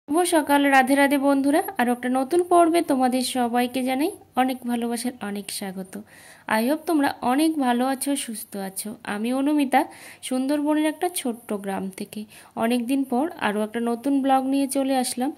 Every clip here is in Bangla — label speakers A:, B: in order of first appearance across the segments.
A: শুভ সকাল, রাধে রাধে বন্ধুরা। আর একটা নতুন পর্বে তোমাদের সবাইকে জানাই অনেক ভালোবাসার, অনেক স্বাগত। আই হোপ তোমরা অনেক ভালো আছো, সুস্থ আছো। আমি অনুমিতা, সুন্দরবনের একটা ছোট্ট গ্রাম থেকে অনেক দিন পর আরও একটা নতুন ব্লগ নিয়ে চলে আসলাম।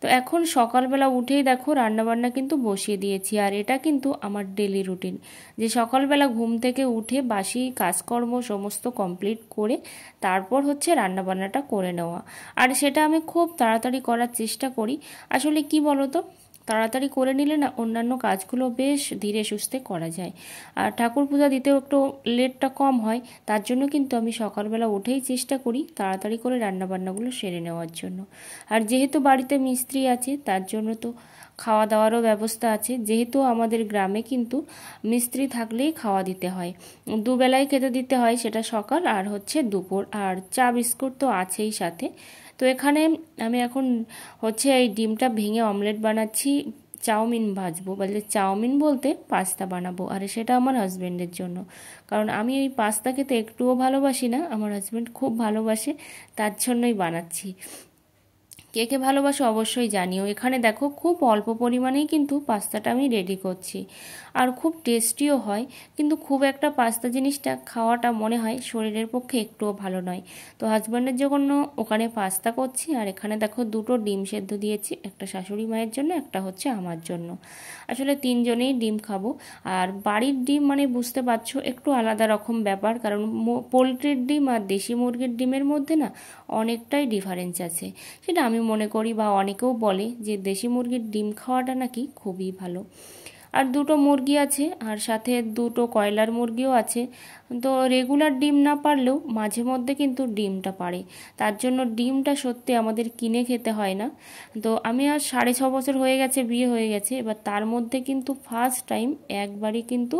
A: তো এখন সকালবেলা উঠেই দেখো রান্নাবান্না কিন্তু বসিয়ে দিয়েছি। আর এটা কিন্তু আমার ডেলি রুটিন, যে সকালবেলা ঘুম থেকে উঠে বাসি কাজকর্ম সমস্ত কমপ্লিট করে তারপর হচ্ছে রান্নাবান্নাটা করে নেওয়া। আর সেটা আমি খুব তাড়াতাড়ি করার চেষ্টা করি। আসলে কি বলো তো, তাড়াতাড়ি করে নিলে না অন্যান্য কাজগুলো বেশ ধীরে সুস্থে করা যায়। আর ঠাকুর পূজা দিতেও একটু লেটটা কম হয়। তার জন্য কিন্তু আমি সকালবেলা উঠেই চেষ্টা করি তাড়াতাড়ি করে রান্নাবান্নাগুলো সেরে নেওয়ার জন্য। আর যেহেতু বাড়িতে মিস্ত্রি আছে তার জন্য তো খাওয়া দাওয়ারও ব্যবস্থা আছে। যেহেতু আমাদের গ্রামে কিন্তু মিস্ত্রি থাকলেই খাওয়া দিতে হয়, দুবেলায় খেতে দিতে হয়, সেটা সকাল আর হচ্ছে দুপুর। আর চা বিস্কুট তো আছেই সাথে। তো এখানে আমি এখন হচ্ছে এই ডিমটা ভেঙে অমলেট বানাচ্ছি, চাউমিন ভাজবো, বলতে চাউমিন বলতে পাস্তা বানাবো। আর সেটা আমার হাজব্যান্ডের জন্য, কারণ আমি এই পাস্তা খেতে একটুও ভালোবাসি না, আমার হাজব্যান্ড খুব ভালোবাসে, তার জন্যই বানাচ্ছি। কে কে ভালোবাসো অবশ্যই জানিও। এখানে দেখো খুব অল্প পরিমাণেই কিন্তু পাস্তাটা আমি রেডি করছি, আর খুব টেস্টিও হয়। কিন্তু খুব একটা পাস্তা জিনিসটা খাওয়াটা মনে হয় শরীরের পক্ষে একটুও ভালো নয়। তো হাজব্যান্ডের জন্য ওখানে পাস্তা করছি। আর এখানে দেখো দুটো ডিম সেদ্ধ দিয়েছি, একটা শাশুড়ি মায়ের জন্য, একটা হচ্ছে আমার জন্য। আসলে তিনজনেই ডিম খাবো। আর বাড়ির ডিম মানে বুঝতে পারছো একটু আলাদা রকম ব্যাপার, কারণ পোলট্রির ডিম আর দেশি মুরগির ডিমের মধ্যে না অনেকটাই ডিফারেন্স আছে। সেটা আমি মনে করি, বা অনেকেও বলে যে দেশি মুরগির ডিম খাওয়াটা নাকি খুবই ভালো। আর দুটো মুরগি আছে, আর সাথে দুটো কয়লার মুরগিও আছে। তো রেগুলার ডিম না পারলেও মাঝে মধ্যে কিন্তু ডিমটা পারে। তার জন্য ডিমটা সত্যি আমাদের কিনে খেতে হয় না। তো আমি আর 6.5 বছর হয়ে গেছে বিয়ে হয়ে গেছে, এবার তার মধ্যে কিন্তু ফার্স্ট টাইম একবারই কিন্তু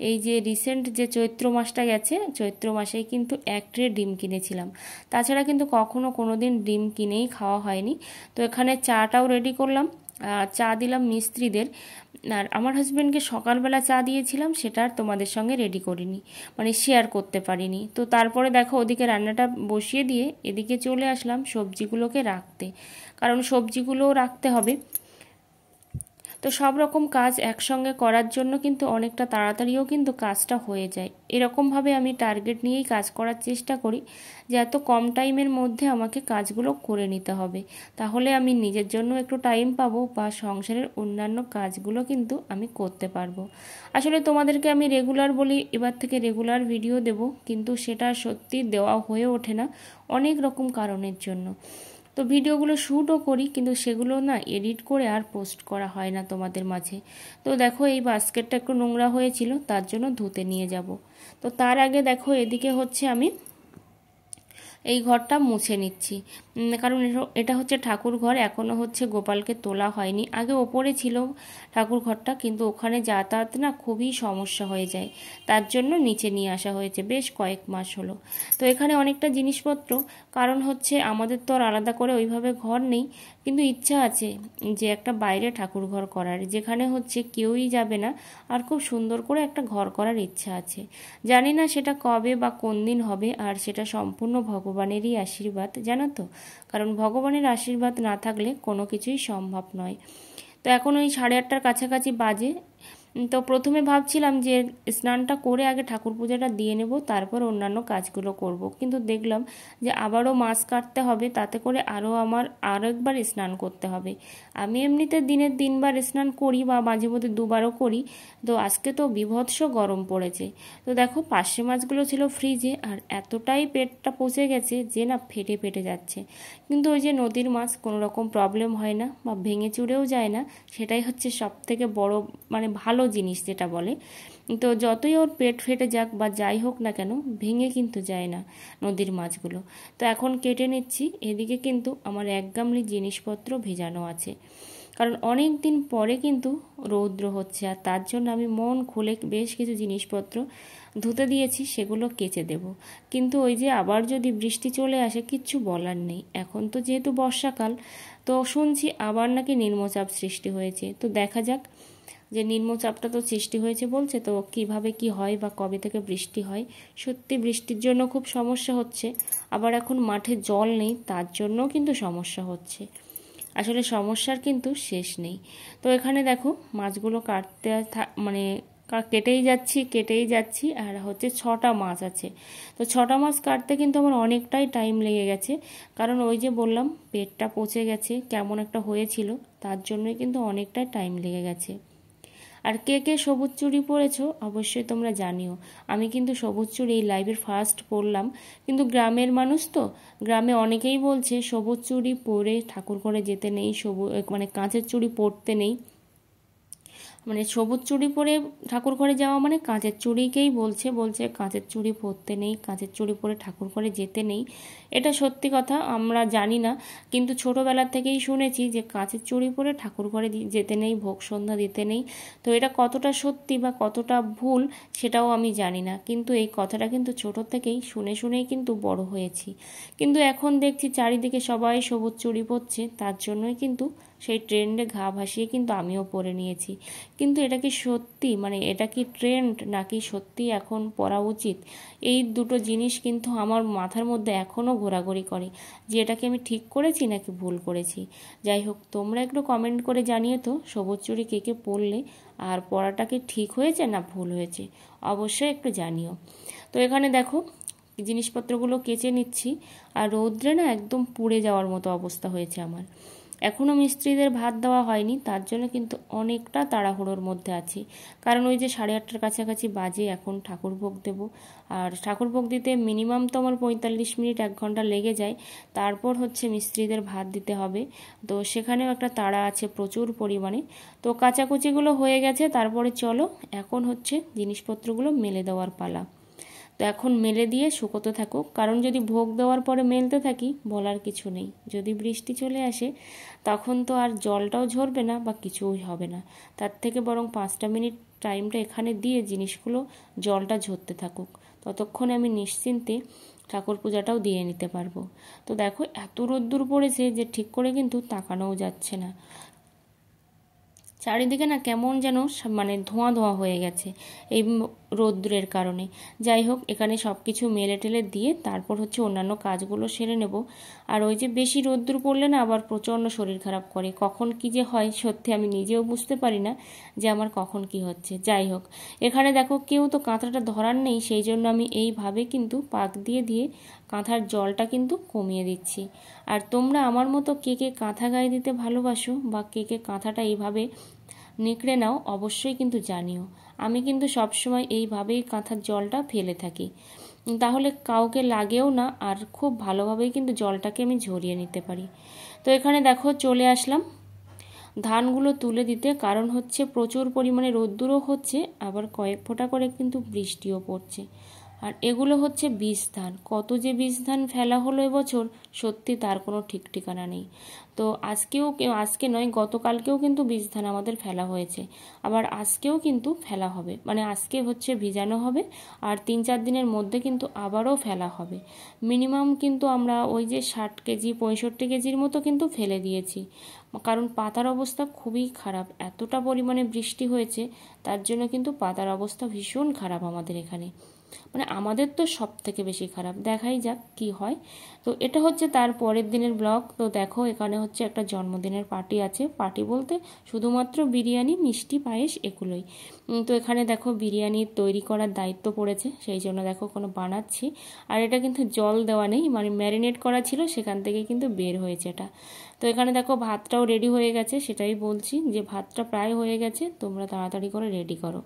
A: এই যে রিসেন্ট যে চৈত্র মাসটা গেছে, চৈত্র মাসেই কিন্তু এক ট্রে ডিম কিনেছিলাম। তাছাড়া কিন্তু কখনো কোনো দিন ডিম কিনেই খাওয়া হয়নি। তো এখানে চাটাও রেডি করলাম, চা দিলাম মিস্ত্রিদের। আর আমার হাজব্যান্ডকে সকালবেলা চা দিয়েছিলাম, সেটা আর তোমাদের সঙ্গে রেডি করিনি, মানে শেয়ার করতে পারিনি। তো তারপরে দেখো ওদিকে রান্নাটা বসিয়ে দিয়ে এদিকে চলে আসলাম সবজিগুলোকে রাখতে, কারণ সবজিগুলোও রাখতে হবে। তো সব রকম কাজ একসঙ্গে করার জন্য কিন্তু অনেকটা তাড়াতাড়িও কিন্তু কাজটা হয়ে যায়। এরকমভাবে আমি টার্গেট নিয়েই কাজ করার চেষ্টা করি, যে এত কম টাইমের মধ্যে আমাকে কাজগুলো করে নিতে হবে, তাহলে আমি নিজের জন্য একটু টাইম পাবো, বা সংসারের অন্যান্য কাজগুলো কিন্তু আমি করতে পারবো। আসলে তোমাদেরকে আমি রেগুলার বলি এবার থেকে রেগুলার ভিডিও দেব, কিন্তু সেটা সত্যি দেওয়া হয়ে ওঠে না অনেক রকম কারণের জন্য। তো ভিডিওগুলো শ্যুটও করি, কিন্তু সেগুলো না এডিট করে আর পোস্ট করা হয় না তোমাদের মাঝে। তো দেখো এই বাস্কেটটা একটু নোংরা হয়েছিল, তার জন্য ধুতে নিয়ে যাব। তো তার আগে দেখো এদিকে হচ্ছে আমি এই ঘরটা মুছে নিচ্ছি, কারণ এটা হচ্ছে ঠাকুর ঘর, এখনও হচ্ছে গোপালকে তোলা হয়নি। আগে ওপরে ছিল ঠাকুর ঘরটা, কিন্তু ওখানে যাতায়াত না খুবই সমস্যা হয়ে যায়, তার জন্য নিচে নিয়ে আসা হয়েছে, বেশ কয়েক মাস হলো। তো এখানে অনেকটা জিনিসপত্র, কারণ হচ্ছে আমাদের তো আর আলাদা করে ওইভাবে ঘর নেই, কিন্তু ইচ্ছা আছে যে একটা বাইরে ঠাকুর ঘর করার, যেখানে হচ্ছে কেউই যাবে না, আর খুব সুন্দর করে একটা ঘর করার ইচ্ছা আছে। জানি না সেটা কবে বা কোন দিন হবে, আর সেটা সম্পূর্ণ ভগবানেরই আশীর্বাদ, জানো তো, কারণ ভগবানের আশীর্বাদ না থাকলে কোনো কিছুই সম্ভব নয়। তো এখন ওই 8:30টার কাছাকাছি বাজে। তো প্রথমে ভাবছিলাম যে স্নানটা করে আগে ঠাকুর পূজাটা দিয়ে নেব, তারপর অন্যান্য কাজগুলো করব, কিন্তু দেখলাম যে আবারও মাছ কাটতে হবে, তাতে করে আমার আরও একবার স্নান করতে হবে। আমি এমনিতে দিনের 3বার স্নান করি, বা মাঝে মধ্যে 2বারও করি। তো আজকে তো বীভৎস গরম পড়েছে। তো দেখো পার্শে মাছগুলো ছিল ফ্রিজে, আর এতটাই পেটটা পচে গেছে যে না ফেটে ফেটে যাচ্ছে। কিন্তু ওই যে নদীর মাছ কোনো রকম প্রবলেম হয় না, বা ভেঙে চুরেও যায় না, সেটাই হচ্ছে সব থেকে বড় মানে ভালো জিনিস যেটা বলে। তো যতই ওর পেট ফেটে যাক বা যাই হোক না কেন, ভেঙে কিন্তু যায় না নদীর মাছগুলো। তো এখন কেটে নিচ্ছি। এদিকে কিন্তু আমার 1 গামলি জিনিসপত্র ভেজানো আছে, কারণ অনেক দিন পরে কিন্তু রৌদ্র হচ্ছে, আর তার জন্য আমি মন খুলে বেশ কিছু জিনিসপত্র ধুতে দিয়েছি, সেগুলো কেচে দেব। কিন্তু ওই যে আবার যদি বৃষ্টি চলে আসে কিচ্ছু বলার নেই। এখন তো যেহেতু বর্ষাকাল, তো শুনছি আবার নাকি নিম্নচাপ সৃষ্টি হয়েছে। তো দেখা যাক, যে নিম্নচাপটা তো সৃষ্টি হয়েছে বলছে, তো কিভাবে কি হয় বা কবে থেকে বৃষ্টি হয়। সত্যি বৃষ্টির জন্য খুব সমস্যা হচ্ছে, আবার এখন মাঠে জল নেই, তার জন্যও কিন্তু সমস্যা হচ্ছে। আসলে সমস্যার কিন্তু শেষ নেই। তো এখানে দেখো মাছগুলো কাটতে মানে কেটেই যাচ্ছি আর হচ্ছে 6টা মাছ আছে। তো 6টা মাছ কাটতে কিন্তু আমার অনেকটাই টাইম লেগে গেছে, কারণ ওই যে বললাম পেটটা পচে গেছে, কেমন একটা হয়েছিল, তার জন্যই কিন্তু অনেকটাই টাইম লেগে গেছে। আর কে কে সবুজ চুড়ি পরেছো অবশ্যই তোমরা জানিও। আমি কিন্তু সবুজ চুড়ি এই লাইভের ফার্স্ট পরলাম, কিন্তু গ্রামের মানুষ তো, গ্রামে অনেকেই বলছে সবুজ চুড়ি পরে ঠাকুর ঘরে যেতে নেই, মানে কাঁচের চুড়ি পরতে নেই। মানে সবুজ চুড়ি পরে ঠাকুর ঘরে যাওয়া মানে কাঁচের চুড়িকেই বলছে কাঁচের চুড়ি পরতে নেই, কাঁচের চুড়ি পরে ঠাকুর ঘরে যেতে নেই। এটা সত্যি কথা, আমরা জানি না, কিন্তু ছোটোবেলা থেকেই শুনেছি যে কাঁচের চুড়ি পরে ঠাকুর ঘরে যেতে নেই, ভোগ সন্ধ্যা দিতে নেই। তো এটা কতটা সত্যি বা কতটা ভুল সেটাও আমি জানি না, কিন্তু এই কথাটা কিন্তু ছোটো থেকেই শুনেই কিন্তু বড় হয়েছি। কিন্তু এখন দেখছি চারিদিকে সবাই সবুজ চুড়ি পরছে, তার জন্যই কিন্তু সেই ট্রেন্ডে ঘা ভাসিয়ে কিন্তু আমিও পরে নিয়েছি। কিন্তু এটা কি সত্যি, মানে এটা কি ট্রেন্ড নাকি সত্যি এখন পরা উচিত, এই দুটো জিনিস কিন্তু আমার মাথার মধ্যে এখনও ঘোরাঘুরি করে, যে এটাকে আমি ঠিক করেছি নাকি ভুল করেছি। যাই হোক, তোমরা একটু কমেন্ট করে জানিয়ে তো সবুজ চুড়ি কে কে পরলে, আর পরাটা কি ঠিক হয়েছে না ভুল হয়েছে, অবশ্যই একটু জানিও। তো এখানে দেখো জিনিসপত্রগুলো কেচে নিচ্ছি, আর রৌদ্রে না একদম পুড়ে যাওয়ার মতো অবস্থা হয়েছে আমার। এখনও মিস্ত্রিদের ভাত দেওয়া হয়নি, তার জন্য কিন্তু অনেকটা তাড়াহুড়োর মধ্যে আছি, কারণ ওই যে 8:30টার কাছাকাছি বাজে, এখন ঠাকুর ভোগ দেবো। আর ঠাকুর ভোগ দিতে মিনিমাম তো আমার 45 মিনিট 1 ঘন্টা লেগে যায়, তারপর হচ্ছে মিস্ত্রিদের ভাত দিতে হবে। তো সেখানেও একটা তাড়া আছে প্রচুর পরিমাণে। তো কাচাকুচিগুলো হয়ে গেছে, তারপরে চলো এখন হচ্ছে জিনিসপত্রগুলো মেলে দেওয়ার পালা। তো এখন মেলে দিয়ে শুকোতে থাকুক, কারণ যদি ভোগ দেওয়ার পরে মেলতে থাকি বলার কিছু নেই, যদি বৃষ্টি চলে আসে তখন তো আর জলটাও ঝরবে না বা কিছুই হবে না। তার থেকে বরং 5টা মিনিট টাইমটা এখানে দিয়ে জিনিসগুলো জলটা ঝরতে থাকুক, ততক্ষণে আমি নিশ্চিন্তে ঠাকুর পূজাটাও দিয়ে নিতে পারবো। তো দেখো এত রোদ্দুর পড়েছে যে ঠিক করে কিন্তু তাকানোও যাচ্ছে না, চারিদিকে না কেমন যেন মানে ধোঁয়া ধোঁয়া হয়ে গেছে এই রৌদ্রের কারণে। যাই হোক, এখানে সব কিছু মেলে টেলে দিয়ে তারপর হচ্ছে অন্যান্য কাজগুলো সেরে নেব। আর ওই যে বেশি রৌদ্র পড়লে না আবার প্রচণ্ড শরীর খারাপ করে, কখন কি যে হয় সত্যি আমি নিজেও বুঝতে পারি না যে আমার কখন কি হচ্ছে। যাই হোক, এখানে দেখো কেউ তো কাঁথাটা ধরার নেই, সেই জন্য আমি এইভাবে কিন্তু পাক দিয়ে দিয়ে কাঁথার জলটা কিন্তু কমিয়ে দিচ্ছি। আর তোমরা আমার মতো কে কে কাঁথা গায়ে দিতে ভালোবাসো বা কে কে কাঁথাটা এইভাবে নিকড়ে নাও অবশ্যই কিন্তু জানিও। আমি কিন্তু সবসময় এইভাবেই কাঁথার জলটা ফেলে থাকি, তাহলে কাউকে লাগেও না, আর খুব ভালোভাবেই কিন্তু জলটাকে আমি ঝরিয়ে নিতে পারি। তো এখানে দেখো চলে আসলাম ধানগুলো তুলে দিতে, কারণ হচ্ছে প্রচুর পরিমাণে রোদ্দুরও হচ্ছে, আবার কয়েক ফোঁটা করে কিন্তু বৃষ্টিও পড়ছে। আর এগুলো হচ্ছে বীজ ধান, কত যে বীজ ধান ফেলা হলো এবছর সত্যি তার কোনো ঠিক ঠিকানা নেই। তো আজকে নয় গতকালকেও কিন্তু বীজ ধান আমাদের ফেলা হয়েছে, আবার আজকেও কিন্তু ফেলা হবে, মানে আজকে হচ্ছে ভিজানো হবে আর 3-4 দিনের মধ্যে কিন্তু আবারও ফেলা হবে। মিনিমাম কিন্তু আমরা ওই যে 60 কেজি 65 কেজির মতো কিন্তু ফেলে দিয়েছি, কারণ পাতার অবস্থা খুবই খারাপ, এতটা পরিমাণে বৃষ্টি হয়েছে তার জন্য কিন্তু পাতার অবস্থা ভীষণ খারাপ আমাদের এখানে, মানে আমাদের তো সব থেকে বেশি খারাপ। দেখাই যাক কি হয়। তো এটা হচ্ছে তার পরের দিনের ব্লগ। তো দেখো এখানে হচ্ছে একটা জন্মদিনের পার্টি আছে, পার্টি বলতে শুধুমাত্র বিরিয়ানি মিষ্টি পায়েস এগুলোই। তো এখানে দেখো বিরিয়ানি তৈরি করার দায়িত্ব পড়েছে, সেই জন্য দেখো কোনো বানাচ্ছি। আর এটা কিন্তু জল দেওয়া নেই, মানে ম্যারিনেট করা ছিল সেখান থেকে কিন্তু বের হয়েছে এটা। তো এখানে দেখো ভাতটাও রেডি হয়ে গেছে, সেটাই বলছি যে ভাতটা প্রায় হয়ে গেছে, তোমরা তাড়াতাড়ি করে রেডি করো।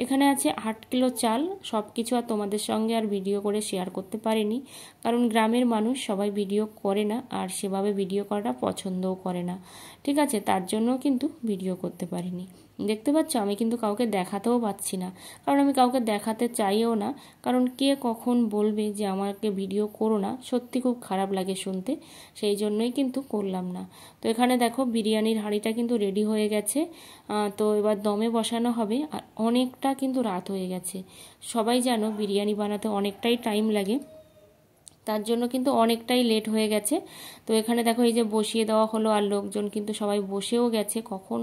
A: এখানে আছে 8 কিলো চাল, সব কিছু আর তোমাদের সঙ্গে আর ভিডিও করে শেয়ার করতে পারিনি, কারণ গ্রামের মানুষ সবাই ভিডিও করে না, আর সেভাবে ভিডিও করাটা পছন্দও করে না, ঠিক আছে, তার জন্য কিন্তু ভিডিও করতে পারিনি। দেখতে পাচ্ছ আমি কিন্তু কাউকে দেখাতেও পাচ্ছি না, কারণ আমি কাউকে দেখাতে চাইও না, কারণ কে কখন বলবে যে আমাকে ভিডিও করো না, সত্যি খুব খারাপ লাগে শুনতে, সেই জন্যই কিন্তু করলাম না। তো এখানে দেখো বিরিয়ানির হাঁড়িটা কিন্তু রেডি হয়ে গেছে, তো এবার দমে বসানো হবে। আর অনেকটা কিন্তু রাত হয়ে গেছে, সবাই জানো বিরিয়ানি বানাতে অনেকটাই টাইম লাগে, তার জন্য কিন্তু অনেকটাই লেট হয়ে গেছে। তো এখানে দেখো এই যে বসিয়ে দেওয়া হলো, আর লোকজন কিন্তু সবাই বসেও গেছে, কখন